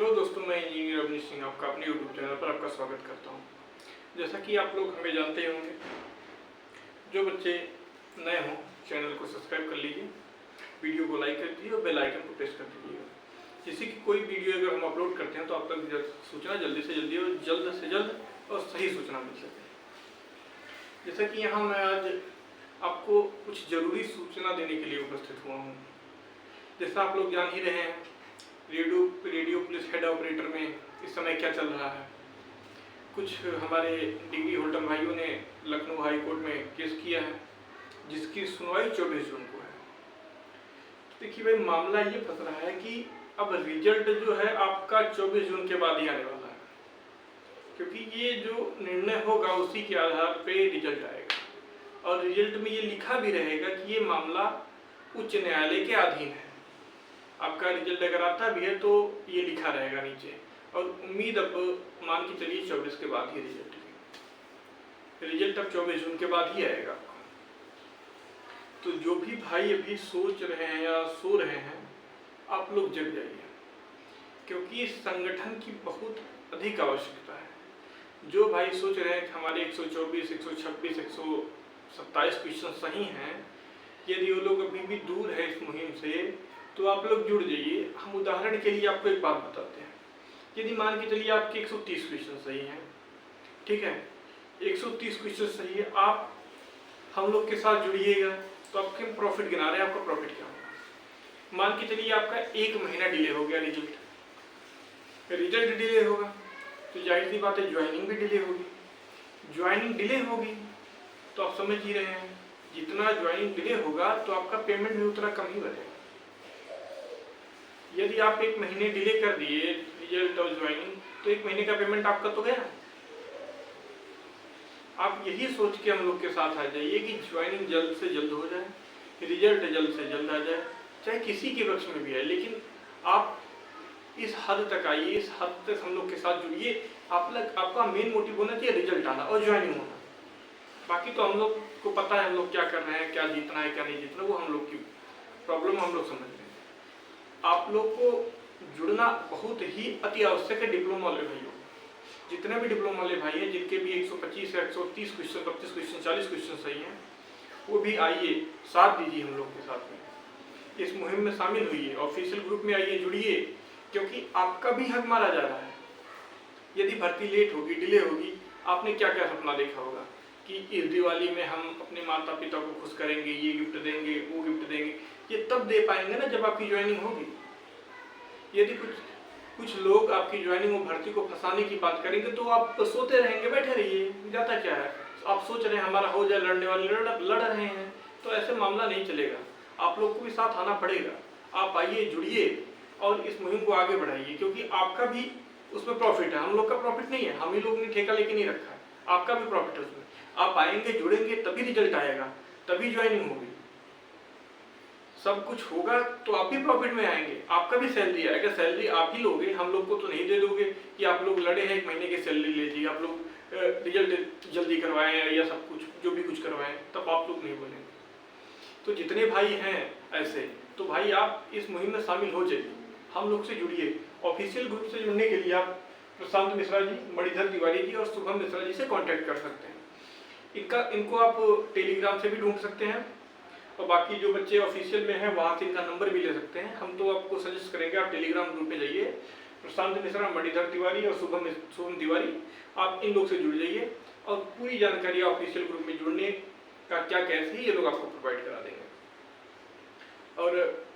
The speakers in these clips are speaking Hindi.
हेलो दोस्तों, मैं इंजीनियर अवनीश सिंह आपका अपने यूट्यूब चैनल पर आपका स्वागत करता हूं। जैसा कि आप लोग हमें जानते ही होंगे, जो बच्चे नए हों चैनल को सब्सक्राइब कर लीजिए, वीडियो को लाइक कर दीजिए और बेल आइकन को प्रेस कर दीजिएगा, जिससे कि कोई वीडियो अगर हम अपलोड करते हैं तो आप तक सूचना जल्दी से जल्दी और जल्द से जल्द और सही सूचना मिल सके। जैसा कि यहाँ मैं आज आपको कुछ ज़रूरी सूचना देने के लिए उपस्थित हुआ हूँ। जैसा आप लोग जान ही रहे हैं, रेडियो पुलिस हेड ऑपरेटर में इस समय क्या चल रहा है। कुछ हमारे डिग्री होल्डर भाइयों ने लखनऊ हाई कोर्ट में केस किया है, जिसकी सुनवाई 24 जून को है। देखिए भाई, मामला ये फंस रहा है कि अब रिजल्ट जो है आपका 24 जून के बाद ही आने वाला है, क्योंकि ये जो निर्णय होगा उसी के आधार पे रिजल्ट आएगा और रिजल्ट में ये लिखा भी रहेगा कि ये मामला उच्च न्यायालय के अधीन है। आपका रिजल्ट अगर आता भी है तो ये लिखा रहेगा नीचे, और उम्मीद अब मान के चलिए 24 के बाद ही रिजल्ट अब 24 जून के बाद ही आएगा। तो जो भी भाई अभी सोच रहे हैं या सो रहे हैं, आप लोग जग जाइए, क्योंकि इस संगठन की बहुत अधिक आवश्यकता है। जो भाई सोच रहे हैं कि हमारे 124, 126, 127 क्वेश्चन सही हैं, यदि वो लोग अभी भी दूर है इस मुहिम से, तो आप लोग जुड़ जाइए। हम उदाहरण के लिए आपको एक बात बताते हैं। यदि मान के चलिए आपके 130 क्वेश्चन सही हैं, ठीक है, 130 क्वेश्चन सही है, आप हम लोग के साथ जुड़िएगा तो आपके प्रॉफिट गिना रहे हैं, आपका प्रॉफिट क्या होगा। मान के चलिए आपका 1 महीना डिले हो गया, रिजल्ट डिले होगा तो जाहिर सी बात है ज्वाइनिंग भी डिले होगी। ज्वाइनिंग डिले होगी तो आप समझ ही रहे हैं, जितना ज्वाइनिंग डिले होगा तो आपका पेमेंट भी उतना कम ही बनेगा। यदि आप 1 महीने डिले कर दिए रिजल्ट और ज्वाइनिंग, तो 1 महीने का पेमेंट आपका तो गया। आप यही सोच के हम लोग के साथ आ जाइए कि ज्वाइनिंग जल्द से जल्द हो जाए, रिजल्ट जल्द से जल्द आ जाए, चाहे किसी के पक्ष में भी है, लेकिन आप इस हद तक आइए, इस हद तक हम लोग के साथ जुड़िए। आपका मेन मोटिव होना चाहिए रिजल्ट आना और ज्वाइनिंग होना। बाकी तो हम लोग को पता है हम लोग क्या कर रहे हैं, क्या जीतना है क्या नहीं जीतना, वो हम लोग की प्रॉब्लम हम लोग समझ रहे हैं। आप लोग को जुड़ना बहुत ही अति आवश्यक है। डिप्लोमा वाले भाइयों, जितने भी डिप्लोमा वाले भाई हैं जिनके भी 125 या 130 क्वेश्चन, 25 क्वेश्चन, 40 क्वेश्चन सही हैं, वो भी आइए, साथ दीजिए हम लोग के साथ में, इस मुहिम में शामिल होइए, ऑफिशियल ग्रुप में आइए, जुड़िए, क्योंकि आपका भी हक मारा जा रहा है। यदि भर्ती लेट होगी, डिले होगी, आपने क्या क्या सपना देखा होगा कि इस दिवाली में हम अपने माता पिता को खुश करेंगे, ये गिफ्ट देंगे, वो गिफ्ट देंगे। ये तब दे पाएंगे ना जब आपकी ज्वाइनिंग होगी। यदि कुछ लोग आपकी ज्वाइनिंग और भर्ती को फंसाने की बात करेंगे तो आप सोते रहेंगे, बैठे रहिए, जाता क्या है। आप सोच रहे हैं हमारा हो जाए, लड़ने वाले लड़ रहे हैं, तो ऐसे मामला नहीं चलेगा। आप लोग को भी साथ आना पड़ेगा। आप आइए, जुड़िए और इस मुहिम को आगे बढ़ाइए, क्योंकि आपका भी उसमें प्रॉफिट है। हम लोग का प्रॉफिट नहीं है, हम ही लोग ने ठेका लेके नहीं रखा है, आपका भी प्रॉफिट है उसमें। आप आएंगे, जुड़ेंगे, तभी रिजल्ट आएगा, तभी ज्वाइनिंग होगी, सब कुछ होगा, तो आप भी प्रॉफिट में आएंगे, आपका भी सैलरी आएगा। सैलरी आप ही लोगे, हम लोग को तो नहीं दे दोगे कि आप लोग लड़े हैं 1 महीने की सैलरी लीजिए, आप लोग रिजल्ट जल्दी करवाएं या सब कुछ जो भी कुछ करवाएं, तब आप लोग नहीं बोलेंगे। तो जितने भाई हैं ऐसे, तो भाई आप इस मुहिम में शामिल हो जाइए, हम लोग से जुड़िए। ऑफिशियल ग्रुप से जुड़ने के लिए आप प्रशांत मिश्रा जी, मणिधर तिवारी जी और शुभम मिश्रा जी से कॉन्टैक्ट कर सकते हैं। इनको आप टेलीग्राम से भी ढूंढ सकते हैं, और बाकी जो बच्चे ऑफिशियल में हैं वहाँ से इनका नंबर भी ले सकते हैं। हम तो आपको सजेस्ट करेंगे आप टेलीग्राम ग्रुप पे जाइए, प्रशांत मिश्रा, मणिधर तिवारी और शुभम तिवारी, आप इन लोग से जुड़ जाइए और पूरी जानकारी ऑफिशियल ग्रुप में जुड़ने का क्या कैसे ये लोग आपको प्रोवाइड करा देंगे। और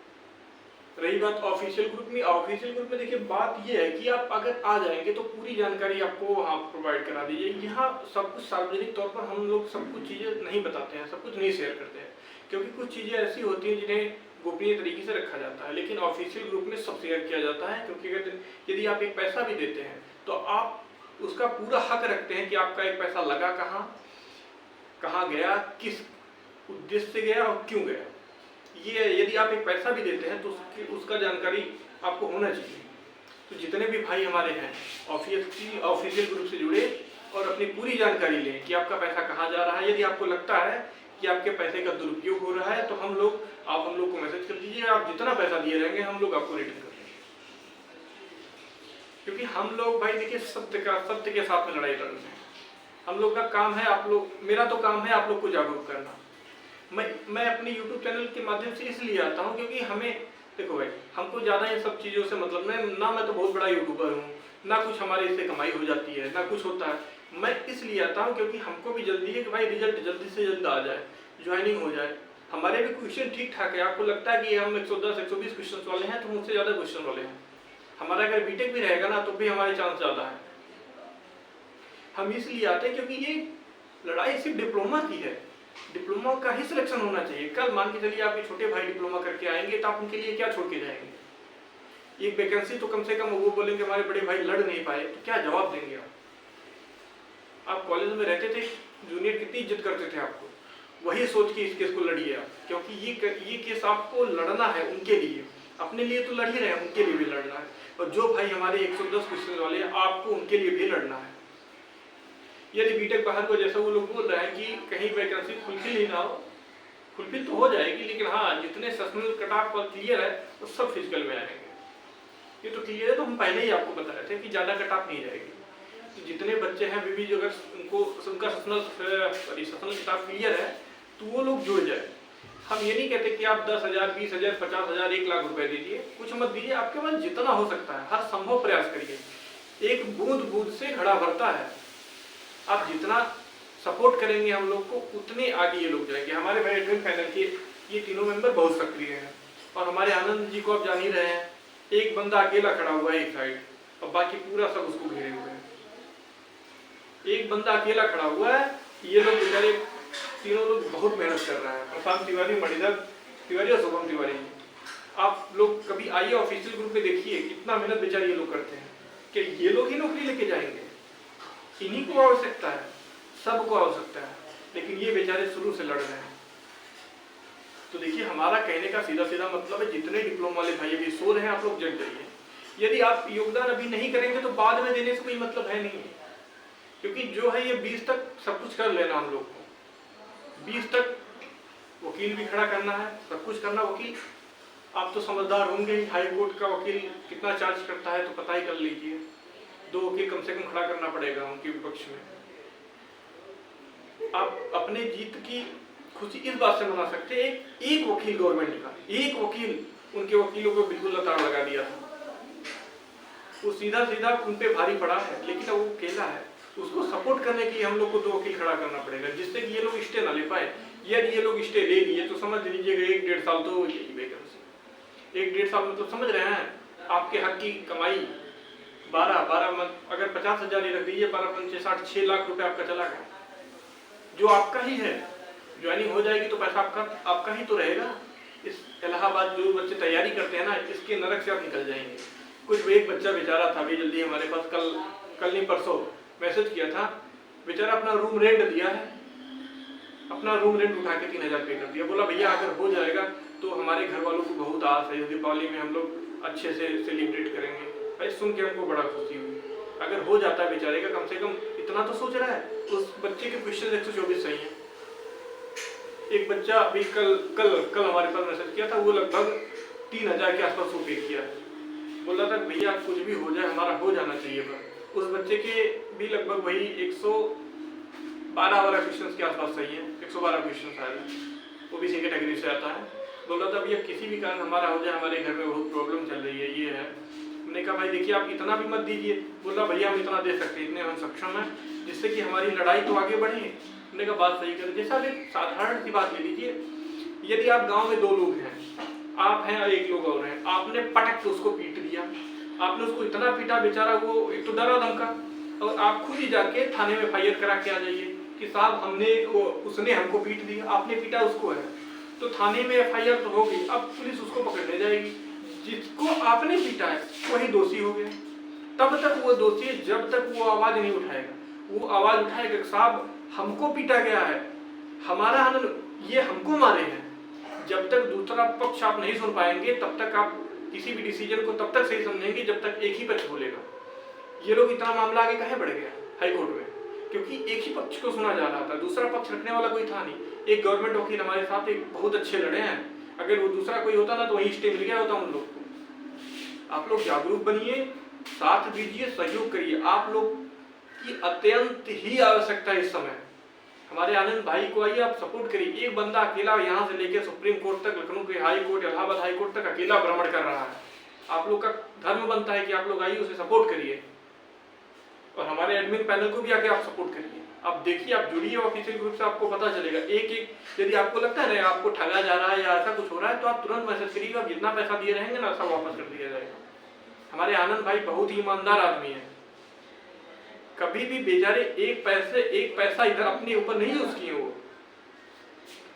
रही बात ऑफिशियल ग्रुप में देखिए, बात ये है कि आप अगर आ जाएंगे तो पूरी जानकारी आपको वहाँ प्रोवाइड करा दीजिए। यहाँ सब कुछ सार्वजनिक तौर पर हम लोग सब कुछ चीज़ें नहीं बताते हैं, सब कुछ नहीं शेयर करते हैं, क्योंकि कुछ चीज़ें ऐसी होती हैं जिन्हें गोपनीय तरीके से रखा जाता है। लेकिन ऑफिशियल ग्रुप में सब शेयर किया जाता है, क्योंकि अगर यदि आप एक पैसा भी देते हैं तो आप उसका पूरा हक रखते हैं कि आपका एक पैसा लगा कहाँ गया, किस उद्देश्य से गया और क्यों गया। ये यदि आप एक पैसा भी देते हैं तो उसका जानकारी आपको होना चाहिए। तो जितने भी भाई हमारे हैं ऑफिशियल ग्रुप से जुड़े और अपनी पूरी जानकारी लें कि आपका पैसा कहाँ जा रहा है। यदि आपको लगता है कि आपके पैसे का दुरुपयोग हो रहा है तो आप हम लोग को मैसेज कर दीजिए, आप जितना पैसा दिए रहेंगे हम लोग आपको रिटर्न कर देंगे। क्योंकि हम लोग भाई देखिए सत्य के साथ में लड़ाई लड़ते हैं। हम लोग का काम है, आप लोग, मेरा तो काम है आप लोग को जागरूक करना। मैं अपने YouTube चैनल के माध्यम से इसलिए आता हूँ क्योंकि हमें, देखो भाई, हमको ज़्यादा ये सब चीज़ों से मतलब ना मैं तो बहुत बड़ा यूट्यूबर हूँ, ना कुछ हमारे इससे कमाई हो जाती है, ना कुछ होता है। मैं इसलिए आता हूँ क्योंकि हमको भी जल्दी है कि भाई रिजल्ट जल्दी से जल्द आ जाए, ज्वाइनिंग हो जाए। हमारे भी क्वेश्चन ठीक ठाक है, आपको लगता है कि हम 110 120 क्वेश्चन वाले हैं, तो मुझसे ज़्यादा क्वेश्चन वाले हैं। हमारा अगर बीटेक भी रहेगा ना तो भी हमारे चांस ज़्यादा है। हम इसलिए आते हैं क्योंकि ये लड़ाई सिर्फ डिप्लोमा की है, डिप्लोमा का ही सिलेक्शन होना चाहिए। कल मान के चलिए आपके छोटे भाई डिप्लोमा करके आएंगे तो आप उनके लिए क्या छोड़ के जाएंगे? एक वैकेंसी तो कम से कम वो बोलेंगे हमारे बड़े भाई लड़ नहीं पाए, तो क्या जवाब देंगे आप? आप कॉलेज में रहते थे, जूनियर कितनी इज्जत करते थे आपको, वही सोच के इस केस को लड़िए आप, क्योंकि ये केस आपको लड़ना है उनके लिए, अपने लिए तो लड़ ही रहे हैं, उनके लिए भी लड़ना है। और जो भाई हमारे 110 क्वेश्चन वाले हैं, आपको उनके लिए भी लड़ना है। यदि बीटेक बाहर को जैसा वो लोग बोल रहे हैं कि कहीं वैकेंसी फुलफिल ही ना हो, फुलफिल तो हो जाएगी, लेकिन हाँ जितने सेशनल कट ऑफ क्लियर है वो सब फिजिकल में आएंगे। ये तो क्लियर है, तो हम पहले ही आपको बता रहे थे कि ज़्यादा कट ऑफ नहीं जाएगी। तो जितने बच्चे हैं बीबी जो अगर उनका सेशनल कट ऑफ क्लियर है तो वो लोग जुड़ जाए। हम ये नहीं कहते कि आप 10,000 20,000 50,000 1 लाख रुपए दीजिए, कुछ मत दीजिए, आपके पास जितना हो सकता है हर संभव प्रयास करिए। एक बूंद बूंद से घड़ा भरता है, आप जितना सपोर्ट करेंगे हम लोग को उतने आगे ये लोग जाएंगे। हमारे मैनेजमेंट पैनल के ये तीनों मेंबर बहुत सक्रिय हैं, और हमारे आनंद जी को आप जान ही रहे हैं, एक बंदा अकेला खड़ा हुआ है एक साइड और बाकी पूरा सब उसको घेरे हुए हैं। एक बंदा अकेला खड़ा हुआ है, ये लोग बेचारे तीनों लोग बहुत मेहनत कर रहे हैं, प्रशांत तिवारी, मणिधर तिवारी और शुभम तिवारी। आप लोग कभी आइए ऑफिशियल ग्रुप में देखिए कितना मेहनत बेचारे ये लोग करते हैं, कि ये लोग ही नौकरी लेके जाएंगे, इन्हीं को आवश्यकता है, सबको आवश्यकता है, लेकिन ये बेचारे शुरू से लड़ रहे हैं। तो देखिए हमारा कहने का सीधा सीधा मतलब है, जितने डिप्लोमा वाले भाई अभी सो रहे हैं आप लोग जग जाइए। यदि आप योगदान अभी नहीं करेंगे तो बाद में देने से कोई मतलब है नहीं, क्योंकि जो है ये 20 तक सब कुछ कर लेना हम लोग को, 20 तक वकील भी खड़ा करना है, सब कुछ करना। वकील आप तो समझदार होंगे, हाई कोर्ट का वकील कितना चार्ज करता है तो पता ही कर लीजिए, 2 वकील कम से कम खड़ा करना पड़ेगा उनके पक्ष में। आप अपने जीत की खुशी इस बात से मना सकते हैं, एक वकील गवर्नमेंट का, एक वकील उनके वकीलों को बिल्कुल लताड़ लगा दिया था, वो सीधा सीधा उन पे भारी पड़ा है, लेकिन वो अकेला है, उसको सपोर्ट करने के लिए हम लोग को 2 वकील खड़ा करना पड़ेगा, जिससे कि ये लोग स्टे ना ले पाए। यदि ये लोग स्टे ले लिए तो समझ लीजिएगा 1-1.5 साल तो यही वैकेंसी, 1-1.5 साल मतलब समझ रहे हैं आपके हक की कमाई 12 अगर 50,000 रख दीजिए, 12×5 = 6 लाख रुपए आपका चला गया, जो आपका ही है। ज्वाइनिंग हो जाएगी तो पैसा आपका ही तो रहेगा। इस इलाहाबाद जो बच्चे तैयारी करते हैं ना, इसके नरक से आप निकल जाएंगे। कुछ एक बच्चा बेचारा था अभी जल्दी हमारे पास, कल नहीं परसों मैसेज किया था, बेचारा अपना रूम रेंट दिया है, अपना रूम रेंट उठा के 3,000 पे कर दिया, बोला भैया अगर हो जाएगा तो हमारे घर वालों को बहुत आस है, दीपावली में हम लोग अच्छे से सेलिब्रेट करेंगे। भाई सुन के हमको बड़ा खुशी हुई, अगर हो जाता है बेचारे का, कम से कम इतना तो सोच रहा है। उस बच्चे के क्वेश्चन 124 सही है। एक बच्चा अभी कल हमारे पास मैसेज किया था, वो लगभग 3,000 के आसपास वो पे किया, बोल रहा था भैया कुछ भी हो जाए हमारा हो जाना चाहिए। पर उस बच्चे के भी लगभग वही 112 वाला क्वेश्चन के आसपास सही है, 112 क्वेश्चन शायद, वो भी इसी कैटेगरी से आता है। बोल रहा था भैया किसी भी कारण हमारा हो जाए, हमारे घर में बहुत प्रॉब्लम चल रही है, ये है। हमने कहा भाई देखिए आप इतना भी मत दीजिए। बोल रहा भैया हम इतना दे सकते हैं, इतने हम सक्षम हैं, जिससे कि हमारी लड़ाई तो आगे बढ़े। हमने कहा बात सही करें। जैसा एक साधारण सी बात ले लीजिए, यदि आप गाँव में 2 लोग हैं, आप हैं और एक लोग और हैं, आपने पटक के उसको पीट दिया, आपने उसको इतना पीटा बेचारा वो एक तो डरा धमका, और आप खुद ही जाके थाने में FIR करा के आ जाइए कि साहब उसने हमको पीट दिया, आपने पीटा उसको है। तो थाने में FIR तो हो गई, अब पुलिस उसको पकड़ने जाएगी, जिसको आपने पीटा है वही दोषी हो गया। तब तक वो दोषी है जब तक वो आवाज नहीं उठाएगा। वो आवाज उठाएगा साहब हमको पीटा गया है, हमारा आनंद, ये हमको मारे हैं। जब तक दूसरा पक्ष आप नहीं सुन पाएंगे तब तक आप किसी भी डिसीजन को तब तक सही समझेंगे जब तक एक ही पक्ष बोलेगा। ये लोग इतना मामला आगे काहे बढ़ गया हाई कोर्ट में, क्योंकि एक ही पक्ष को सुना जा रहा था, दूसरा पक्ष रखने वाला कोई था नहीं। एक गवर्नमेंट वकील हमारे साथ एक बहुत अच्छे लड़े हैं, अगर वो दूसरा कोई होता ना तो वही स्टे मिल गया होता उन लोग को। आप लोग जागरूक बनिए, साथ दीजिए, सहयोग करिए। आप लोग की अत्यंत ही आवश्यकता है इस समय। हमारे आनंद भाई को आइए आप सपोर्ट करिए। एक बंदा अकेला यहाँ से लेकर सुप्रीम कोर्ट तक, लखनऊ के high court, Allahabad high court तक अकेला भ्रमण कर रहा है। आप लोग का धर्म बनता है कि आप लोग आइए उसे सपोर्ट करिए, और हमारे एडमिन पैनल को भी आके आप सपोर्ट करिए। आप देखिए, आप जुड़िए ऑफिशियल ग्रुप से, आपको पता चलेगा। एक यदि आपको लगता है ना आपको ठगा जा रहा है या ऐसा कुछ हो रहा है, तो आप तुरंत मैसेज करिएगा। जितना पैसा दिए रहेंगे ना सब वापस कर दिया जाएगा। हमारे आनंद भाई बहुत ही ईमानदार आदमी है, कभी भी बेचारे एक पैसा इधर अपने ऊपर नहीं यूज किए वो।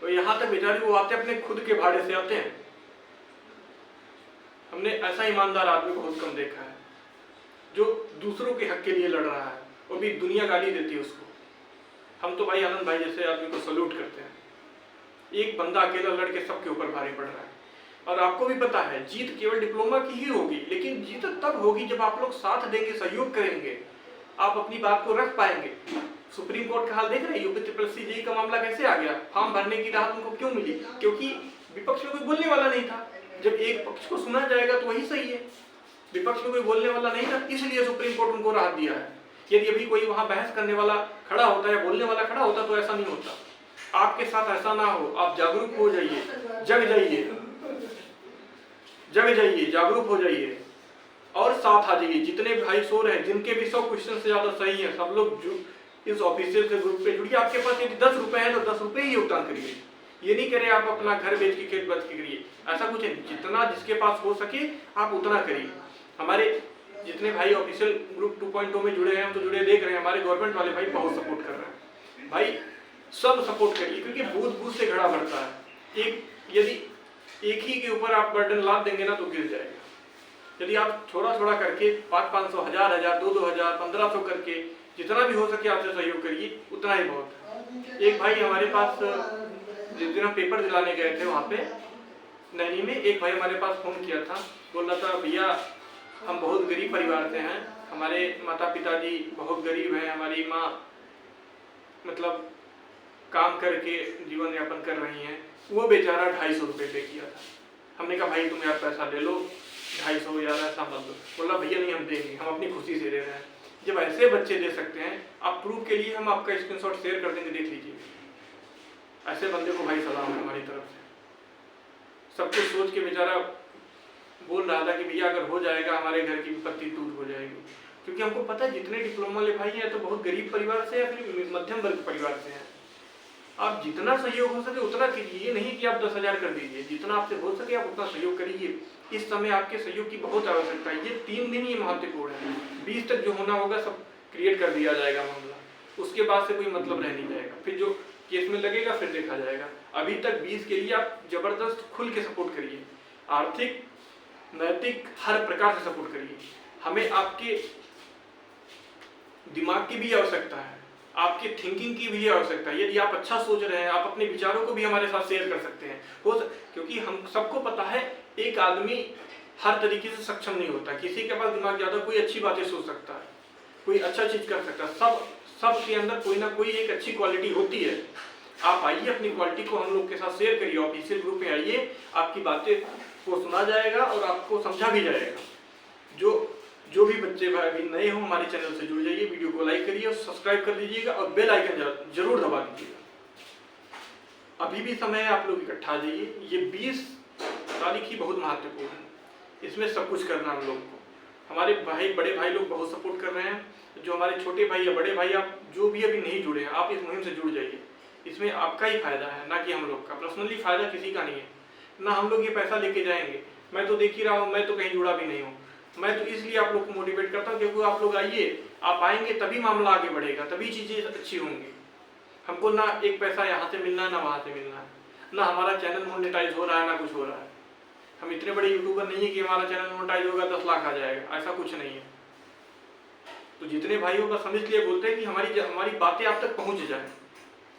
तो यहाँ तक बेचारे वो आते अपने खुद के भाड़े से आते हैं। हमने ऐसा ईमानदार आदमी को बहुत कम देखा है, जो दूसरों के हक के लिए लड़ रहा है, और भी दुनिया गाली देती है उसको। हम तो भाई आनंद भाई जैसे आदमी को सल्यूट करते हैं। एक बंदा अकेला लड़के सबके ऊपर भारी पड़ रहा है। और आपको भी पता है जीत केवल डिप्लोमा की ही होगी, लेकिन जीत तब होगी जब आप लोग साथ देंगे, सहयोग करेंगे, आप अपनी बात को रख पाएंगे। सुप्रीम कोर्ट का हाल देख रहे हैं, यूपी ट्रिपल जेईई का मामला कैसे आ गया। फॉर्म भरने की राहत उनको क्यों मिली? क्योंकि विपक्ष में कोई बोलने वाला नहीं था। जब एक पक्ष को सुना जाएगा तो वही सही है, विपक्ष में कोई बोलने वाला नहीं था, इसलिए सुप्रीम कोर्ट उनको राहत दिया है। यदि अभी कोई वहां बहस करने वाला खड़ा होता या बोलने वाला खड़ा होता तो ऐसा नहीं होता। आपके साथ ऐसा ना हो, आप जागरूक हो जाइए, जग जाइए, जागरूक हो जाइए और साथ आ जाइए। जितने भाई सो रहे हैं, जिनके भी 100 क्वेश्चन से ज्यादा सही है, सब लोग इस ऑफिशियल से ग्रुप पे जुड़िए। आपके पास यदि 10 रुपए है तो 10 रुपए ही योगदान करिए। ये नहीं करें आप अपना घर बेच के खेत बेच के करिए, ऐसा कुछ है। जितना जिसके पास हो सके आप उतना करिए। हमारे जितने भाई ऑफिशियल ग्रुप 2.0 में जुड़े हैं, हम तो जुड़े देख रहे हैं, हमारे गवर्नमेंट वाले भाई बहुत सपोर्ट कर रहे हैं। भाई सब सपोर्ट करिए, क्योंकि बूथ बूथ से घड़ा भरता है। यदि एक ही के ऊपर आप बर्डन लाद देंगे ना तो गिर जाएगा। यदि आप थोड़ा थोड़ा करके 500, 1000, 2000, 1500 करके जितना भी हो सके आपसे सहयोग करिए, उतना ही बहुत है। एक भाई हमारे पास जिस दिन हम पेपर दिलाने गए थे वहाँ पे नैनी में, एक भाई हमारे पास फोन किया था, बोल रहा था भैया हम बहुत गरीब परिवार से हैं, हमारे माता पिताजी बहुत गरीब हैं, हमारी माँ मतलब काम करके जीवन यापन कर रही हैं। वो बेचारा 250 रुपये पे किया था। हमने कहा भाई तुम यार पैसा ले लो, 250 यार ऐसा मत दो। बोला भैया नहीं हम देंगे, हम अपनी खुशी से दे रहे हैं। जब ऐसे बच्चे दे सकते हैं, आप प्रूफ के लिए हम आपका स्क्रीनशॉट शेयर कर देंगे, देख लीजिए। ऐसे बंदे को भाई सलाम है हमारी तरफ से। सब कुछ सोच के बेचारा बोल रहा था कि भैया अगर हो जाएगा हमारे घर की विपत्ति दूर हो जाएगी। क्योंकि हमको पता है जितने डिप्लोमा वाले भाई हैं तो बहुत गरीब परिवार से या फिर मध्यम वर्ग परिवार से हैं। आप जितना सहयोग हो सके उतना कीजिए, ये नहीं कि आप 10,000 कर दीजिए, जितना आपसे हो सके आप उतना सहयोग करिए। इस समय आपके सहयोग की बहुत आवश्यकता है। ये 3 दिन ही महत्वपूर्ण है। 20 तक जो होना होगा सब क्रिएट कर दिया जाएगा मामला, उसके बाद से कोई मतलब रह नहीं जाएगा। फिर जो केस में लगेगा फिर देखा जाएगा। अभी तक 20 के लिए आप जबरदस्त खुल के सपोर्ट करिए, आर्थिक नैतिक हर प्रकार से सपोर्ट करिए। हमें आपके दिमाग की भी आवश्यकता है, आपके थिंकिंग की भी आवश्यकता है। यदि आप अच्छा सोच रहे हैं, आप अपने विचारों को भी हमारे साथ शेयर कर सकते हैं। क्योंकि हम सबको पता है एक आदमी हर तरीके से सक्षम नहीं होता। किसी के पास दिमाग ज्यादा, कोई अच्छी बातें सोच सकता है, कोई अच्छा चीज कर सकता है। सब के अंदर कोई ना कोई एक अच्छी क्वालिटी होती है। आप आइए, अपनी क्वालिटी को हम लोग के साथ शेयर करिए। ऑफिशियल ग्रुप में आइए, आपकी बातें को सुना जाएगा और आपको समझा भी जाएगा। जो भी बच्चे भाई अभी नए हो हमारे चैनल से जुड़ जाइए, वीडियो को लाइक करिए और सब्सक्राइब कर दीजिएगा और बेल आइकन जरूर दबा दीजिएगा। अभी भी समय है, आप लोग इकट्ठा आ जाइए। ये 20 तारीख ही बहुत महत्वपूर्ण है, इसमें सब कुछ करना हम लोग को। हमारे भाई बड़े भाई लोग बहुत सपोर्ट कर रहे हैं। जो हमारे छोटे भाई या बड़े भाई, आप जो भी अभी नहीं जुड़े हैं, आप इस मुहिम से जुड़ जाइए। इसमें आपका ही फायदा है, ना कि हम लोग का। पर्सनली फायदा किसी का नहीं है, ना हम लोग ये पैसा लेके जाएंगे। मैं तो देख ही रहा हूँ, मैं तो कहीं जुड़ा भी नहीं हूँ। मैं तो इसलिए आप लोग को मोटिवेट करता हूँ क्योंकि आप लोग आइए, आप आएंगे तभी मामला आगे बढ़ेगा, तभी चीजें अच्छी होंगी। हमको ना एक पैसा यहाँ से मिलना है ना वहाँ से मिलना है, ना हमारा चैनल मोनेटाइज हो रहा है ना कुछ हो रहा है। हम इतने बड़े यूट्यूबर नहीं है कि हमारा चैनल मोनेटाइज होगा 10 लाख आ जाएगा, ऐसा कुछ नहीं है। तो जितने भाई हो बस हम इसलिए बोलते हैं कि हमारी बातें आप तक पहुँच जाए,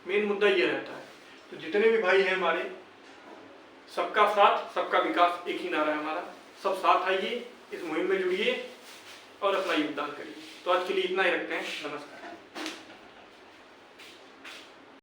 मेन मुद्दा ये रहता है। तो जितने भी भाई हैं हमारे, सबका साथ सबका विकास एक ही नारा है हमारा। सब साथ आइए, इस मुहिम में जुड़िए और अपना योगदान करिए। तो आज के लिए इतना ही रखते हैं। नमस्कार।